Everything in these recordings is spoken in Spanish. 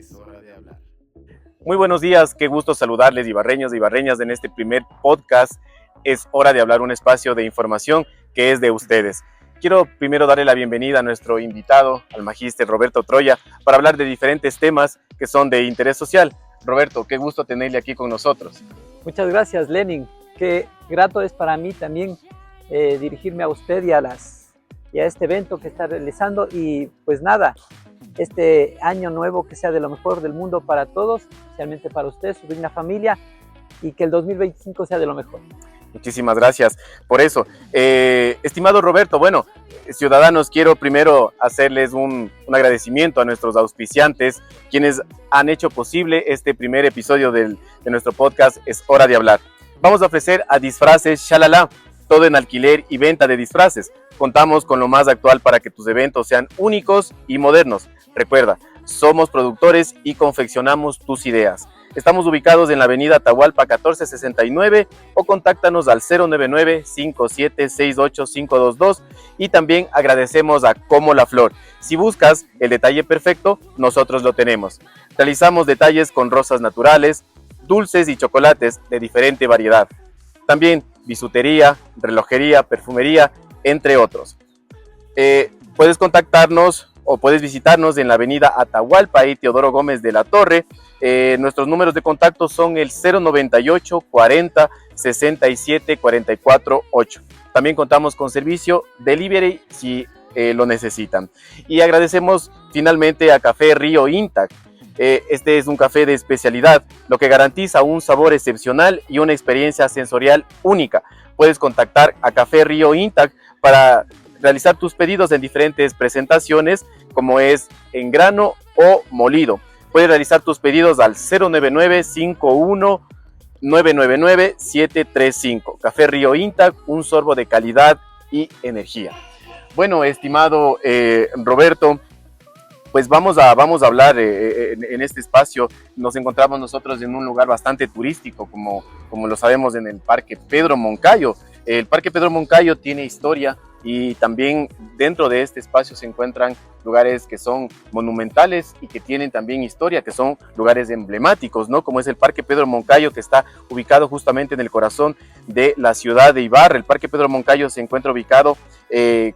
Es hora de hablar. Muy buenos días, qué gusto saludarles, ibarreños y ibarreñas, en este primer podcast. Es hora de hablar, un espacio de información que es de ustedes. Quiero primero darle la bienvenida a nuestro invitado, al magíster Roberto Troya, para hablar de diferentes temas que son de interés social. Roberto, qué gusto tenerle aquí con nosotros. Muchas gracias, Lenin. Qué grato es para mí también dirigirme a usted y a este evento que está realizando. Y pues nada, este año nuevo que sea de lo mejor del mundo para todos, especialmente para usted, su digna familia, y que el 2025 sea de lo mejor. Muchísimas gracias por eso. Estimado Roberto, bueno, ciudadanos, quiero primero hacerles un agradecimiento a nuestros auspiciantes, quienes han hecho posible este primer episodio de nuestro podcast Es Hora de Hablar. Vamos a ofrecer a Disfraces Shalala, todo en alquiler y venta de disfraces. Contamos con lo más actual para que tus eventos sean únicos y modernos. Recuerda, somos productores y confeccionamos tus ideas. Estamos ubicados en la avenida Atahualpa 1469 o contáctanos al 099-5768-522 y también agradecemos a Como la Flor. Si buscas el detalle perfecto, nosotros lo tenemos. Realizamos detalles con rosas naturales, dulces y chocolates de diferente variedad. También bisutería, relojería, perfumería, entre otros. Puedes contactarnos o puedes visitarnos en la avenida Atahualpa y Teodoro Gómez de la Torre. Nuestros números de contacto son el 098 40 67 44 8. También contamos con servicio delivery si lo necesitan. Y agradecemos finalmente a Café Río Intac. Este es un café de especialidad, lo que garantiza un sabor excepcional y una experiencia sensorial única. Puedes contactar a Café Río Intac para realizar tus pedidos en diferentes presentaciones, como es en grano o molido. Puedes realizar tus pedidos al 099-51-999-735. Café Río Intac, un sorbo de calidad y energía. Bueno, estimado Roberto, pues vamos a hablar en este espacio. Nos encontramos nosotros en un lugar bastante turístico, como lo sabemos, en el Parque Pedro Moncayo. El Parque Pedro Moncayo tiene historia y también dentro de este espacio se encuentran lugares que son monumentales y que tienen también historia, que son lugares emblemáticos, ¿no? Como es el Parque Pedro Moncayo, que está ubicado justamente en el corazón de la ciudad de Ibarra. El Parque Pedro Moncayo se encuentra ubicado,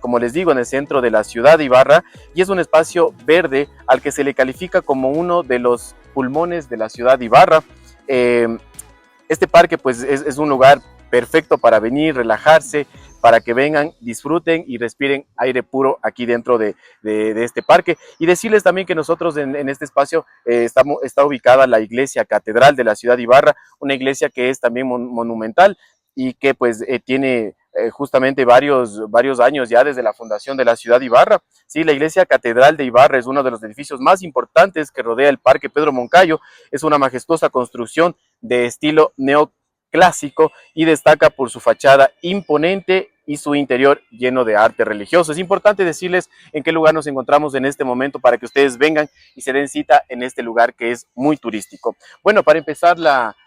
como les digo, en el centro de la ciudad de Ibarra, y es un espacio verde al que se le califica como uno de los pulmones de la ciudad de Ibarra. Este parque pues es un lugar perfecto para venir, relajarse, para que vengan, disfruten y respiren aire puro aquí dentro de este parque. Y decirles también que nosotros en este espacio está ubicada la iglesia catedral de la ciudad de Ibarra, una iglesia que es también monumental y que pues tiene justamente varios años ya desde la fundación de la ciudad de Ibarra. Sí, la iglesia catedral de Ibarra es uno de los edificios más importantes que rodea el Parque Pedro Moncayo. Es una majestuosa construcción de estilo neoclásico y destaca por su fachada imponente y su interior lleno de arte religioso. Es importante decirles en qué lugar nos encontramos en este momento para que ustedes vengan y se den cita en este lugar que es muy turístico. Bueno, para empezar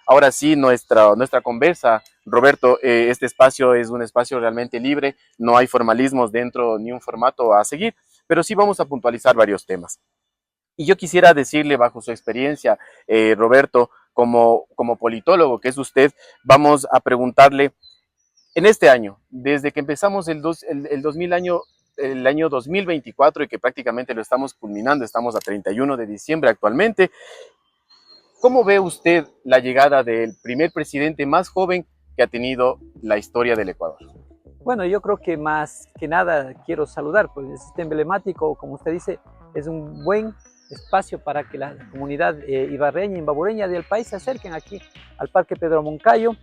ahora sí nuestra conversa, Roberto, este espacio es un espacio realmente libre, no hay formalismos dentro ni un formato a seguir, pero sí vamos a puntualizar varios temas. Y yo quisiera decirle, bajo su experiencia, Roberto, como politólogo que es usted, vamos a preguntarle, en este año, desde que empezamos el año 2024 y que prácticamente lo estamos culminando, estamos a 31 de diciembre actualmente, ¿cómo ve usted la llegada del primer presidente más joven que ha tenido la historia del Ecuador? Bueno, yo creo que más que nada quiero saludar, pues este emblemático, como usted dice, es un buen espacio para que la comunidad ibarreña y imbabureña del país se acerquen aquí al Parque Pedro Moncayo.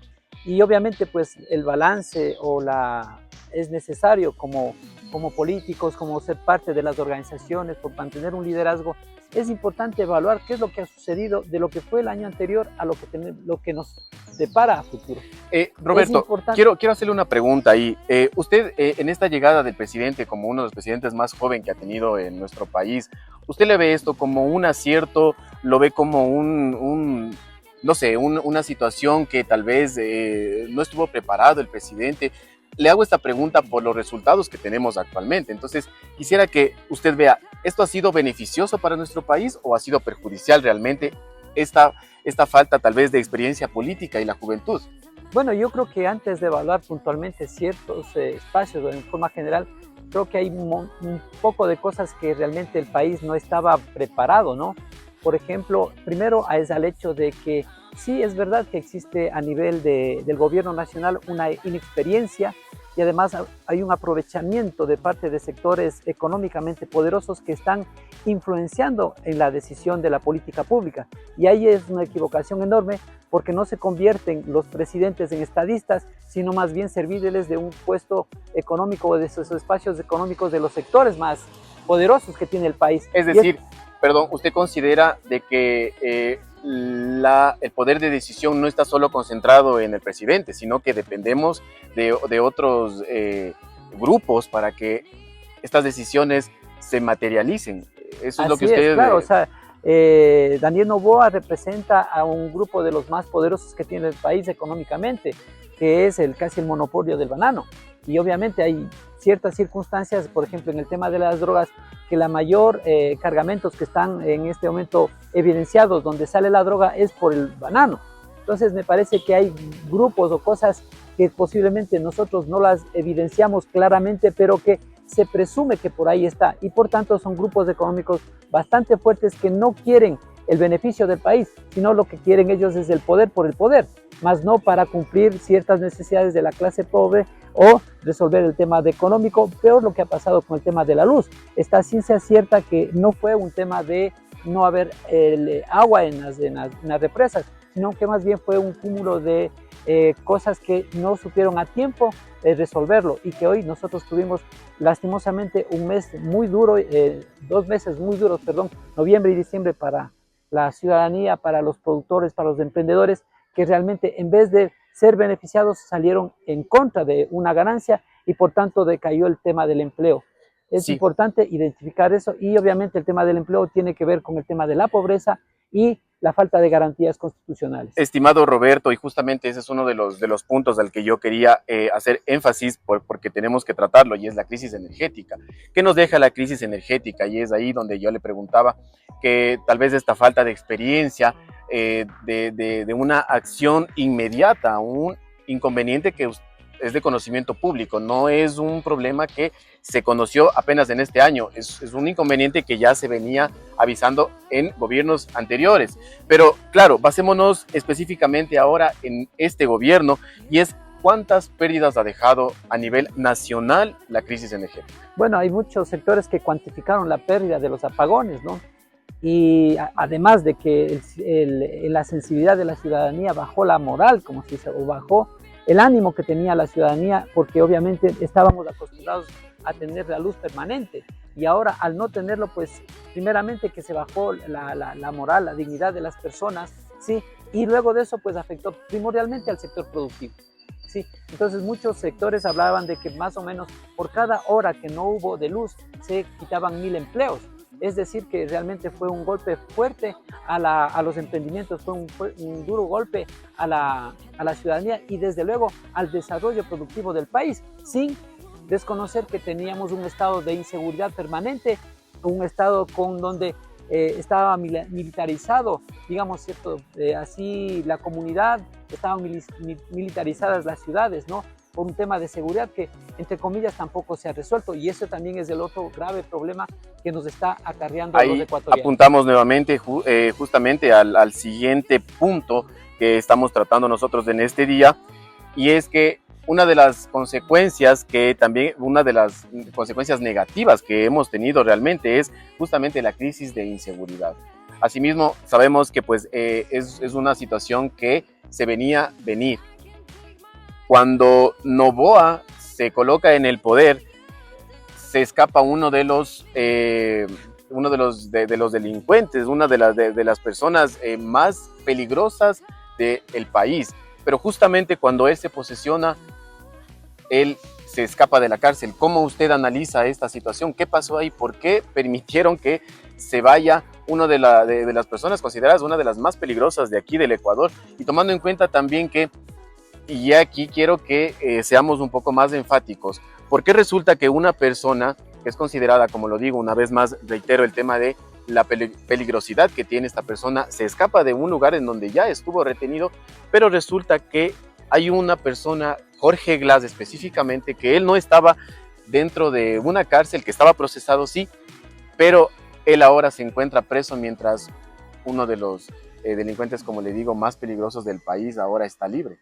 Y obviamente pues el balance es necesario como políticos, como ser parte de las organizaciones, por mantener un liderazgo. Es importante evaluar qué es lo que ha sucedido de lo que fue el año anterior a lo que nos depara a futuro. Roberto, quiero hacerle una pregunta ahí. Usted, en esta llegada del presidente, como uno de los presidentes más jóvenes que ha tenido en nuestro país, ¿usted le ve esto como un acierto? ¿Lo ve como no sé, una situación que tal vez no estuvo preparado el presidente? le hago esta pregunta por los resultados que tenemos actualmente. Entonces, quisiera que usted vea, ¿esto ha sido beneficioso para nuestro país o ha sido perjudicial realmente esta falta tal vez de experiencia política y la juventud? Bueno, yo creo que antes de evaluar puntualmente ciertos espacios o en forma general, creo que hay un poco de cosas que realmente el país no estaba preparado, ¿no? Por ejemplo, primero es al hecho de que sí es verdad que existe a nivel del gobierno nacional una inexperiencia y además hay un aprovechamiento de parte de sectores económicamente poderosos que están influenciando en la decisión de la política pública. Y ahí es una equivocación enorme porque no se convierten los presidentes en estadistas, sino más bien servidores de un puesto económico o de esos espacios económicos de los sectores más poderosos que tiene el país. Es decir, perdón, ¿usted considera de que el poder de decisión no está solo concentrado en el presidente, sino que dependemos de otros grupos para que estas decisiones se materialicen? Eso es lo que ustedes... Claro, o sea, Daniel Noboa representa a un grupo de los más poderosos que tiene el país económicamente, que es casi el monopolio del banano. Y obviamente hay ciertas circunstancias, por ejemplo, en el tema de las drogas, que la mayor cargamentos que están en este momento evidenciados donde sale la droga es por el banano. Entonces me parece que hay grupos o cosas que posiblemente nosotros no las evidenciamos claramente, pero que se presume que por ahí está. Y por tanto son grupos económicos bastante fuertes que no quieren el beneficio del país, sino lo que quieren ellos es el poder por el poder, más no para cumplir ciertas necesidades de la clase pobre o resolver el tema económico. Peor lo que ha pasado con el tema de la luz. Esta ciencia cierta que no fue un tema de no haber agua en las represas, sino que más bien fue un cúmulo de cosas que no supieron a tiempo resolverlo y que hoy nosotros tuvimos lastimosamente un mes muy duro, 2 meses muy duros, perdón, noviembre y diciembre para la ciudadanía, para los productores, para los emprendedores, que realmente en vez de ser beneficiados salieron en contra de una ganancia y por tanto decayó el tema del empleo. Es importante identificar eso y obviamente el tema del empleo tiene que ver con el tema de la pobreza y la falta de garantías constitucionales. Estimado Roberto, y justamente ese es uno de los puntos al que yo quería hacer énfasis porque tenemos que tratarlo, y es la crisis energética. ¿Qué nos deja la crisis energética? Y es ahí donde yo le preguntaba que tal vez esta falta de experiencia, de una acción inmediata, un inconveniente que es de conocimiento público, no es un problema que se conoció apenas en este año, es un inconveniente que ya se venía avisando en gobiernos anteriores. Pero claro, basémonos específicamente ahora en este gobierno, y es ¿cuántas pérdidas ha dejado a nivel nacional la crisis energética? Bueno, hay muchos sectores que cuantificaron la pérdida de los apagones, ¿no? Y además de que la sensibilidad de la ciudadanía bajó la moral, como se dice, o bajó el ánimo que tenía la ciudadanía, porque obviamente estábamos acostumbrados a tener la luz permanente y ahora al no tenerlo, pues primeramente que se bajó la moral, la dignidad de las personas, ¿sí? Y luego de eso pues afectó primordialmente al sector productivo, ¿sí? Entonces muchos sectores hablaban de que más o menos por cada hora que no hubo de luz se quitaban 1000 empleos. Es decir, que realmente fue un golpe fuerte a los emprendimientos, fue un duro golpe a la ciudadanía y desde luego al desarrollo productivo del país, sin desconocer que teníamos un estado de inseguridad permanente, un estado donde estaba militarizado, digamos, ¿cierto? Así la comunidad, estaban militarizadas las ciudades, ¿no? Por un tema de seguridad que, entre comillas, tampoco se ha resuelto, y eso también es el otro grave problema que nos está acarreando a los ecuatorianos. Apuntamos nuevamente justamente al siguiente punto que estamos tratando nosotros en este día, y es que una de las consecuencias negativas que hemos tenido realmente es justamente la crisis de inseguridad. Asimismo, sabemos que pues, es una situación que se venía venir. Cuando Noboa se coloca en el poder, se escapa uno de los delincuentes, una de las personas más peligrosas del país. Pero justamente cuando él se posesiona, él se escapa de la cárcel. ¿Cómo usted analiza esta situación? ¿Qué pasó ahí? ¿Por qué permitieron que se vaya una de las personas consideradas una de las más peligrosas de aquí del Ecuador? Y tomando en cuenta también que Y aquí quiero que seamos un poco más enfáticos, porque resulta que una persona que es considerada, como lo digo una vez más, reitero el tema de la peligrosidad que tiene esta persona, se escapa de un lugar en donde ya estuvo retenido, pero resulta que hay una persona, Jorge Glass específicamente, que él no estaba dentro de una cárcel, que estaba procesado, sí, pero él ahora se encuentra preso mientras uno de los delincuentes, como le digo, más peligrosos del país ahora está libre.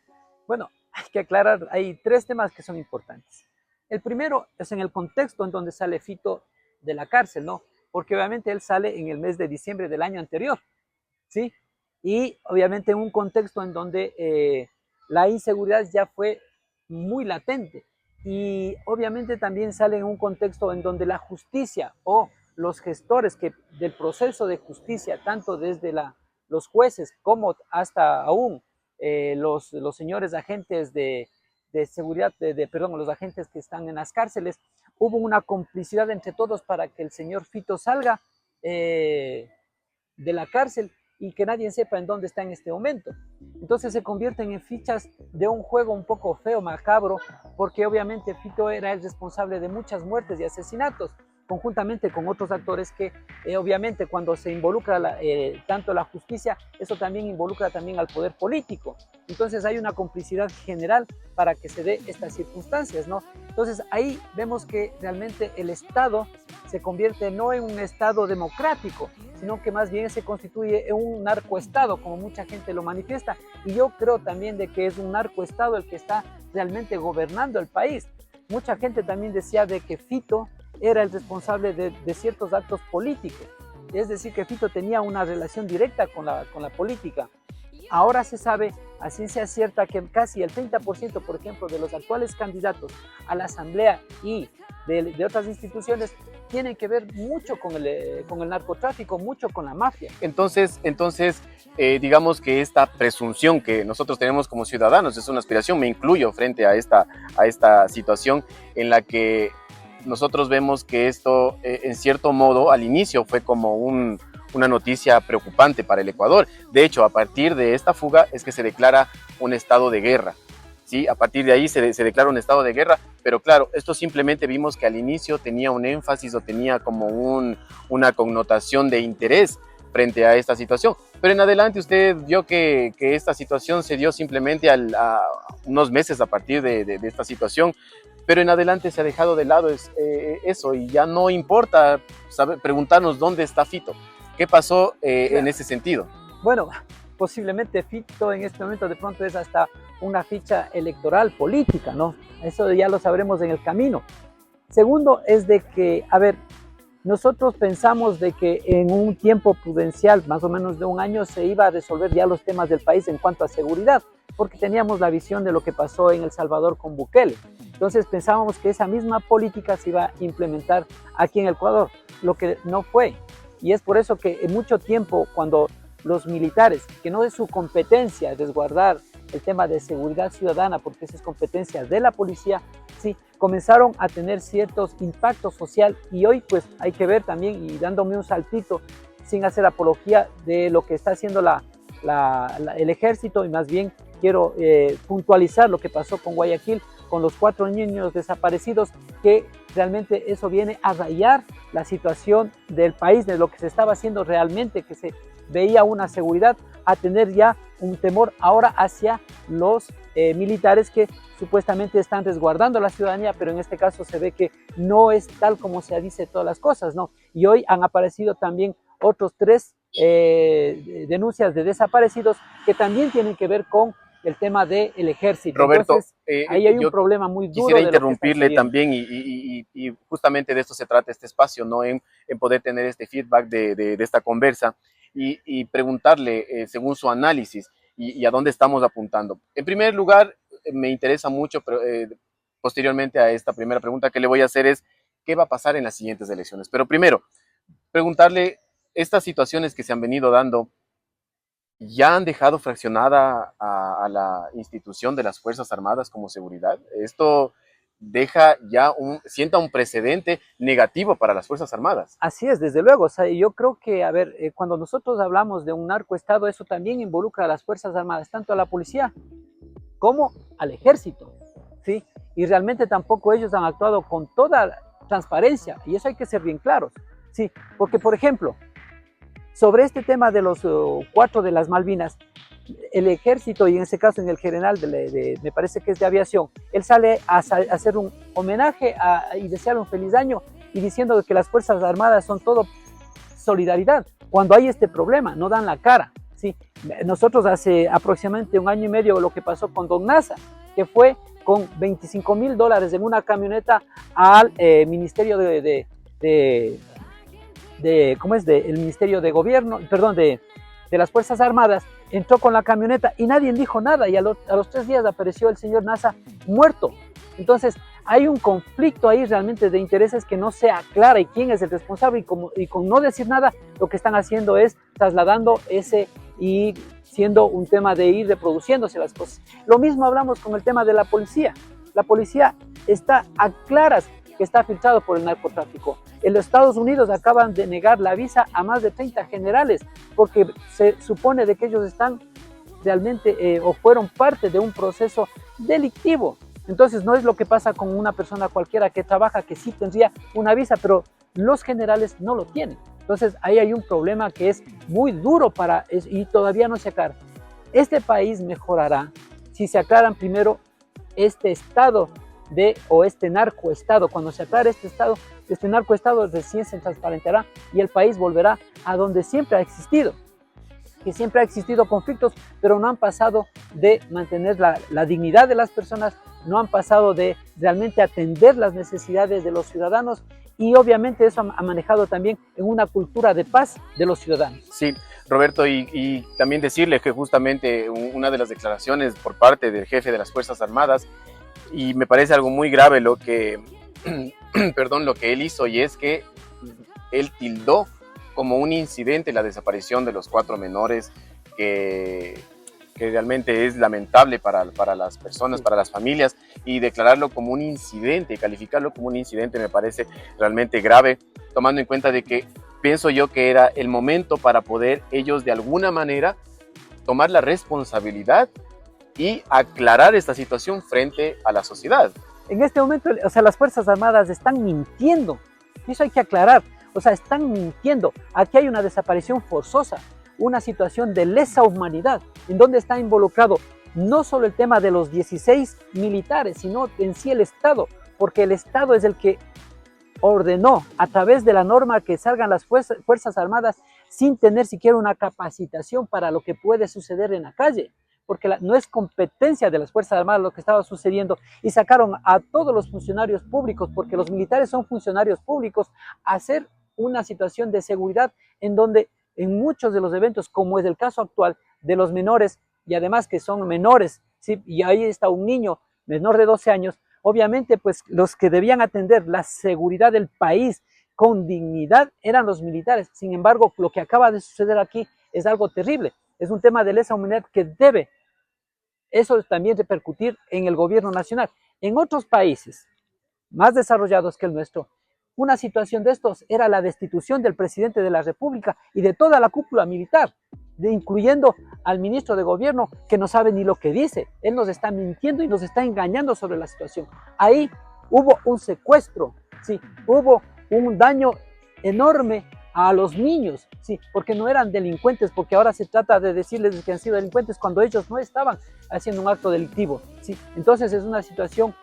Bueno, hay que aclarar, hay tres temas que son importantes. El primero es en el contexto en donde sale Fito de la cárcel, ¿no? Porque obviamente él sale en el mes de diciembre del año anterior, ¿sí? Y obviamente en un contexto en donde la inseguridad ya fue muy latente. Y obviamente también sale en un contexto en donde la justicia o los gestores del proceso de justicia, tanto desde los jueces como hasta aún los señores agentes de seguridad, perdón, los agentes que están en las cárceles, hubo una complicidad entre todos para que el señor Fito salga de la cárcel y que nadie sepa en dónde está en este momento. Entonces se convierten en fichas de un juego un poco feo, macabro, porque obviamente Fito era el responsable de muchas muertes y asesinatos, conjuntamente con otros actores que obviamente cuando se involucra tanto la justicia, eso también involucra también al poder político. Entonces hay una complicidad general para que se dé estas circunstancias, ¿no? Entonces ahí vemos que realmente el Estado se convierte no en un Estado democrático, sino que más bien se constituye en un narcoestado, como mucha gente lo manifiesta. Y yo creo también de que es un narcoestado el que está realmente gobernando el país. Mucha gente también decía de que Fito era el responsable de ciertos actos políticos. Es decir, que Fito tenía una relación directa con la política. Ahora se sabe a ciencia cierta que casi el 30%, por ejemplo, de los actuales candidatos a la Asamblea y de otras instituciones tienen que ver mucho con el narcotráfico, mucho con la mafia. Entonces digamos que esta presunción que nosotros tenemos como ciudadanos es una aspiración, me incluyo frente a esta situación en la que nosotros vemos que esto, en cierto modo, al inicio fue como una noticia preocupante para el Ecuador. De hecho, a partir de esta fuga es que se declara un estado de guerra. ¿Sí? A partir de ahí se declara un estado de guerra, pero claro, esto simplemente vimos que al inicio tenía un énfasis o tenía como una connotación de interés frente a esta situación. Pero en adelante usted vio que esta situación se dio simplemente a unos meses a partir de esta situación, pero en adelante se ha dejado de lado eso y ya no importa preguntarnos dónde está Fito. ¿Qué pasó en ese sentido? Bueno, posiblemente Fito en este momento de pronto es hasta una ficha electoral política, ¿no? Eso ya lo sabremos en el camino. Segundo es de que, a ver, nosotros pensamos de que en un tiempo prudencial, más o menos de un año, se iba a resolver ya los temas del país en cuanto a seguridad, porque teníamos la visión de lo que pasó en El Salvador con Bukele. Entonces pensábamos que esa misma política se iba a implementar aquí en el Ecuador, lo que no fue. Y es por eso que en mucho tiempo, cuando los militares, que no es su competencia resguardar el tema de seguridad ciudadana, porque esa es competencia de la policía, sí, comenzaron a tener ciertos impactos social y hoy pues hay que ver también, y dándome un saltito, sin hacer apología de lo que está haciendo el ejército, y más bien quiero puntualizar lo que pasó con Guayaquil, con los 4 niños desaparecidos, que realmente eso viene a rayar la situación del país, de lo que se estaba haciendo realmente, que se veía una seguridad, a tener ya un temor ahora hacia los militares que supuestamente están resguardando a la ciudadanía, pero en este caso se ve que no es tal como se dice todas las cosas, ¿no? Y hoy han aparecido también otros 3 denuncias de desaparecidos que también tienen que ver con el tema del ejército. Roberto, entonces ahí hay un problema muy duro. Quisiera interrumpirle también y justamente de esto se trata este espacio, ¿no? En poder tener este feedback de esta conversa y preguntarle según su análisis y a dónde estamos apuntando. En primer lugar, me interesa mucho, pero posteriormente a esta primera pregunta que le voy a hacer es, ¿qué va a pasar en las siguientes elecciones? Pero primero, preguntarle, estas situaciones que se han venido dando, ¿ya han dejado fraccionada a la institución de las Fuerzas Armadas como seguridad? Esto deja ya sienta un precedente negativo para las Fuerzas Armadas. Así es, desde luego. O sea, yo creo que, a ver, cuando nosotros hablamos de un narcoestado, eso también involucra a las Fuerzas Armadas, tanto a la policía como al ejército, ¿sí? Y realmente tampoco ellos han actuado con toda transparencia, y eso hay que ser bien claros, ¿sí? Porque, por ejemplo, sobre este tema de los 4 de las Malvinas, el ejército, y en este caso en el general, me parece que es de aviación, él sale a hacer un homenaje y desear un feliz año, y diciendo que las Fuerzas Armadas son todo solidaridad, cuando hay este problema, no dan la cara, ¿sí? Nosotros hace aproximadamente 1 año y medio lo que pasó con Don Nasa, que fue con $25,000 en una camioneta al Ministerio ¿cómo es? El Ministerio de Gobierno, perdón, de las Fuerzas Armadas, entró con la camioneta y nadie dijo nada, y a los 3 días apareció el señor Nasa muerto. Entonces hay un conflicto ahí realmente de intereses que no se aclara y quién es el responsable, y con no decir nada lo que están haciendo es trasladando ese y siendo un tema de ir reproduciéndose las cosas. Lo mismo hablamos con el tema de la policía. La policía está a claras que está filtrado por el narcotráfico. En los Estados Unidos acaban de negar la visa a más de 30 generales porque se supone de que ellos están realmente o fueron parte de un proceso delictivo. Entonces no es lo que pasa con una persona cualquiera que trabaja, que sí tendría una visa, pero los generales no lo tienen. Entonces ahí hay un problema que es muy duro y todavía no se aclara. Este país mejorará si se aclaran primero este estado o este narcoestado. Cuando se aclare este narcoestado recién se transparentará y el país volverá a donde siempre ha existido. Que siempre ha existido conflictos, pero no han pasado de mantener la dignidad de las personas, no han pasado de realmente atender las necesidades de los ciudadanos, y obviamente eso ha manejado también en una cultura de paz de los ciudadanos. Sí, Roberto, y también decirle que justamente una de las declaraciones por parte del jefe de las Fuerzas Armadas, y me parece algo muy grave lo que, perdón, lo que él hizo, y es que él tildó como un incidente la desaparición de los 4 menores, que realmente es lamentable para las personas, para las familias, y declararlo como un incidente, calificarlo como un incidente me parece realmente grave, tomando en cuenta de que pienso yo que era el momento para poder ellos de alguna manera tomar la responsabilidad y aclarar esta situación frente a la sociedad. En este momento, o sea, las Fuerzas Armadas están mintiendo, eso hay que aclarar, o sea, están mintiendo. Aquí hay una desaparición forzosa, una situación de lesa humanidad, en donde está involucrado no solo el tema de los 16 militares, sino en sí el Estado, porque el Estado es el que ordenó a través de la norma que salgan las Fuerzas Armadas sin tener siquiera una capacitación para lo que puede suceder en la calle, porque no es competencia de las Fuerzas Armadas lo que estaba sucediendo, y sacaron a todos los funcionarios públicos, porque los militares son funcionarios públicos, a hacer una situación de seguridad en donde en muchos de los eventos, como es el caso actual de los menores, y además que son menores, ¿sí? Y ahí está un niño menor de 12 años, obviamente pues los que debían atender la seguridad del país con dignidad eran los militares. Sin embargo, lo que acaba de suceder aquí es algo terrible, es un tema de lesa humanidad que debe eso también repercutir en el gobierno nacional. En otros países más desarrollados que el nuestro, una situación de estos era la destitución del presidente de la República y de toda la cúpula militar, incluyendo al ministro de gobierno, que no sabe ni lo que dice. Él nos está mintiendo y nos está engañando sobre la situación. Ahí hubo un secuestro, sí, hubo un daño enorme a los niños, sí, porque no eran delincuentes, porque ahora se trata de decirles que han sido delincuentes cuando ellos no estaban haciendo un acto delictivo, sí. Entonces es una situación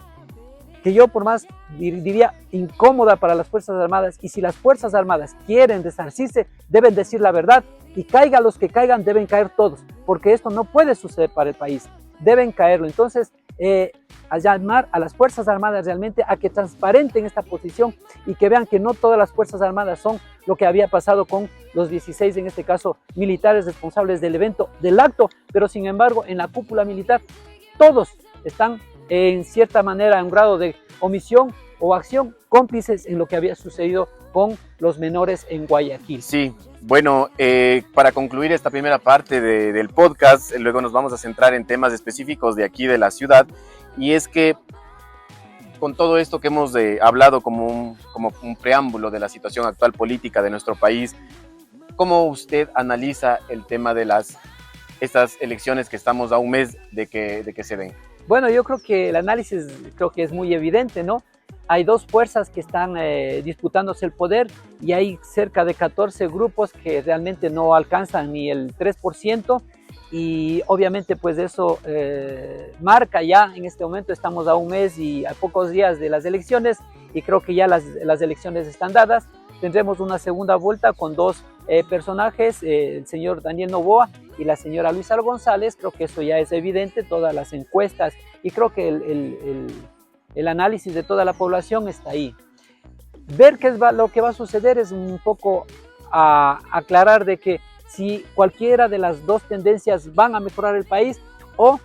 que yo por más diría incómoda para las Fuerzas Armadas, y si las Fuerzas Armadas quieren resarcirse, deben decir la verdad, y caigan los que caigan, deben caer todos, porque esto no puede suceder para el país, deben caerlo. Entonces, a llamar a las Fuerzas Armadas realmente a que transparenten esta posición y que vean que no todas las Fuerzas Armadas son lo que había pasado con los 16, en este caso, militares responsables del evento, del acto, pero sin embargo, en la cúpula militar, todos están en cierta manera en un grado de omisión o acción cómplices en lo que había sucedido con los menores en Guayaquil. Sí, bueno, para concluir esta primera parte del podcast, luego nos vamos a centrar en temas específicos de aquí de la ciudad, y es que con todo esto que hemos hablado como un preámbulo de la situación actual política de nuestro país, ¿cómo usted analiza el tema de las estas elecciones que estamos a un mes de que se den? Bueno, yo creo que el análisis creo que es muy evidente, ¿no? Hay dos fuerzas que están disputándose el poder y hay cerca de 14 grupos que realmente no alcanzan ni el 3% y obviamente pues eso marca ya en este momento, estamos a un mes y a pocos días de las elecciones y creo que ya las elecciones están dadas. Tendremos una segunda vuelta con dos personajes, el señor Daniel Noboa y la señora Luisa González. Creo que eso ya es evidente, todas las encuestas y creo que el análisis de toda la población está ahí. Ver qué es lo que va a suceder es un poco aclarar de que si cualquiera de las dos tendencias van a mejorar el país o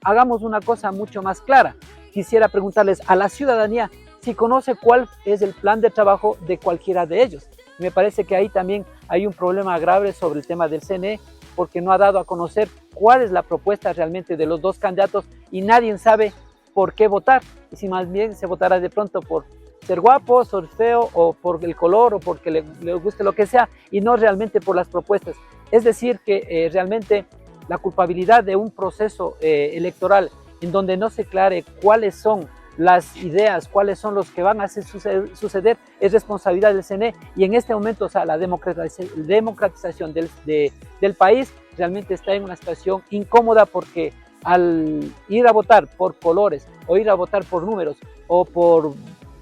hagamos una cosa mucho más clara. Quisiera preguntarles a la ciudadanía si conoce cuál es el plan de trabajo de cualquiera de ellos. Me parece que ahí también hay un problema grave sobre el tema del CNE, porque no ha dado a conocer cuál es la propuesta realmente de los dos candidatos y nadie sabe por qué votar. Y si más bien se votará de pronto por ser guapo, ser feo, o por el color, o porque le guste lo que sea, y no realmente por las propuestas. Es decir, que realmente la culpabilidad de un proceso electoral en donde no se aclare cuáles son las ideas, cuáles son los que van a hacer suceder, es responsabilidad del CNE y en este momento, o sea, la democratización del país realmente está en una situación incómoda porque al ir a votar por colores o ir a votar por números o por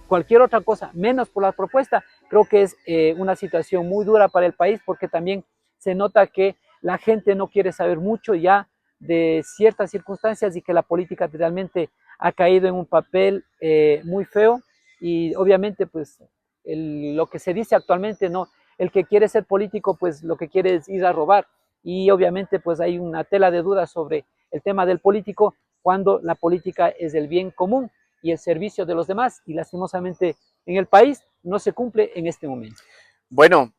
cualquier otra cosa, menos por la propuesta, creo que es una situación muy dura para el país porque también se nota que la gente no quiere saber mucho ya de ciertas circunstancias y que la política realmente ha caído en un papel muy feo y obviamente pues lo que se dice actualmente, no, el que quiere ser político pues lo que quiere es ir a robar y obviamente pues hay una tela de dudas sobre el tema del político cuando la política es el bien común y el servicio de los demás y lastimosamente en el país no se cumple en este momento. Bueno,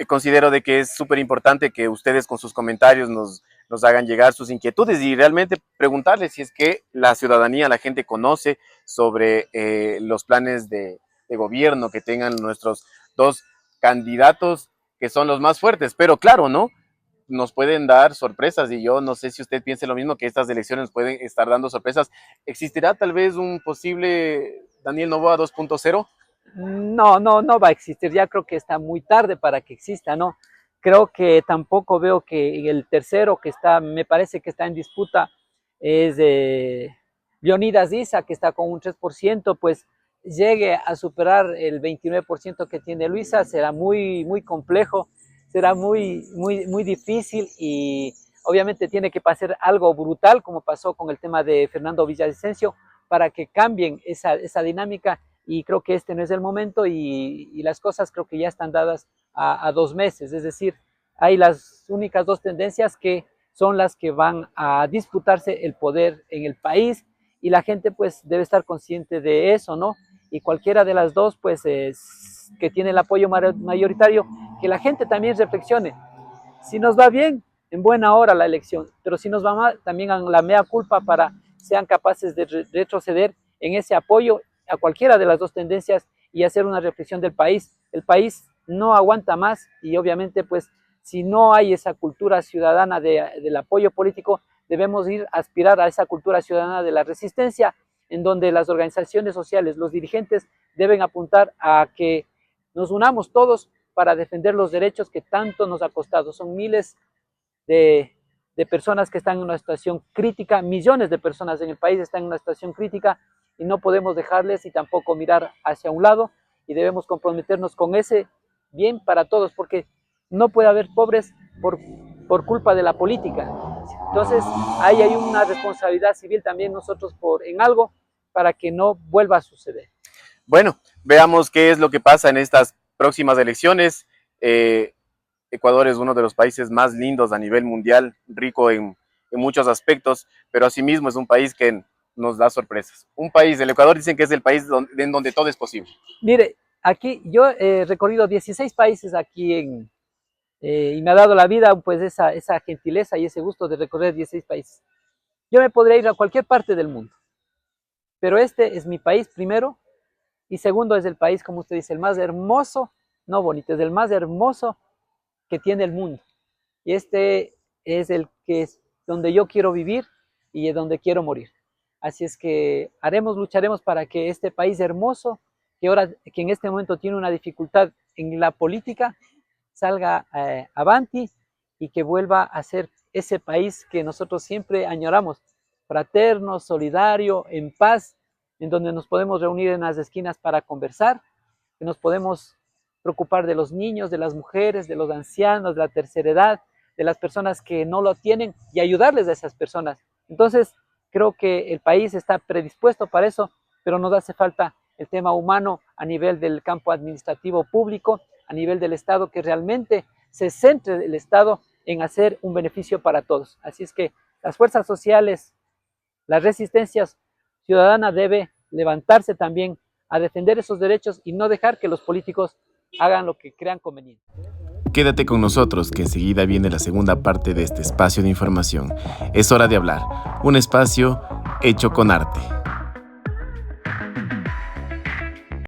considero de que es súper importante que ustedes con sus comentarios nos hagan llegar sus inquietudes y realmente preguntarles si es que la ciudadanía, la gente conoce sobre los planes de gobierno que tengan nuestros dos candidatos que son los más fuertes. Pero claro, ¿no? Nos pueden dar sorpresas y yo no sé si usted piense lo mismo, que estas elecciones pueden estar dando sorpresas. ¿Existirá tal vez un posible Daniel Noboa 2.0? No va a existir, ya creo que está muy tarde para que exista, ¿no? Creo que tampoco veo que el tercero que está, me parece que está en disputa, es Leonidas Issa, que está con un 3%, pues llegue a superar el 29% que tiene Luisa, será muy complejo, será muy difícil y obviamente tiene que pasar algo brutal, como pasó con el tema de Fernando Villavicencio, para que cambien esa dinámica y creo que este no es el momento y las cosas creo que ya están dadas a 2 meses, es decir, hay las únicas dos tendencias que son las que van a disputarse el poder en el país y la gente pues debe estar consciente de eso, ¿no? Y cualquiera de las dos pues que tiene el apoyo mayoritario, que la gente también reflexione. Si nos va bien, en buena hora la elección, pero si nos va mal, también hagan la mea culpa para sean capaces de retroceder en ese apoyo a cualquiera de las dos tendencias y hacer una reflexión del país. El país no aguanta más y obviamente pues si no hay esa cultura ciudadana del apoyo político, debemos ir a aspirar a esa cultura ciudadana de la resistencia, en donde las organizaciones sociales, los dirigentes deben apuntar a que nos unamos todos para defender los derechos que tanto nos ha costado. Son miles de personas que están en una situación crítica, millones de personas en el país están en una situación crítica y no podemos dejarles y tampoco mirar hacia un lado y debemos comprometernos con ese bien para todos porque no puede haber pobres por culpa de la política. Entonces ahí hay una responsabilidad civil también nosotros en algo para que no vuelva a suceder. Bueno, veamos qué es lo que pasa en estas próximas elecciones. Ecuador es uno de los países más lindos a nivel mundial, rico en muchos aspectos, pero asimismo es un país que nos da sorpresas. Un país, el Ecuador dicen que es el país en donde todo es posible. Mire, aquí yo he recorrido 16 países aquí y me ha dado la vida pues esa gentileza y ese gusto de recorrer 16 países. Yo me podría ir a cualquier parte del mundo, pero este es mi país primero y segundo es el país, como usted dice, el más hermoso, no bonito, es el más hermoso que tiene el mundo. Y este es el que donde yo quiero vivir y donde quiero morir. Así es que lucharemos para que este país hermoso, que en este momento tiene una dificultad en la política, salga avanti y que vuelva a ser ese país que nosotros siempre añoramos, fraterno, solidario, en paz, en donde nos podemos reunir en las esquinas para conversar, que nos podemos preocupar de los niños, de las mujeres, de los ancianos, de la tercera edad, de las personas que no lo tienen y ayudarles a esas personas. Entonces, creo que el país está predispuesto para eso, pero nos hace falta el tema humano a nivel del campo administrativo público, a nivel del Estado, que realmente se centre el Estado en hacer un beneficio para todos. Así es que las fuerzas sociales, la resistencia ciudadana debe levantarse también a defender esos derechos y no dejar que los políticos hagan lo que crean conveniente. Quédate con nosotros, que enseguida viene la segunda parte de este espacio de información. Es hora de hablar, un espacio hecho con arte.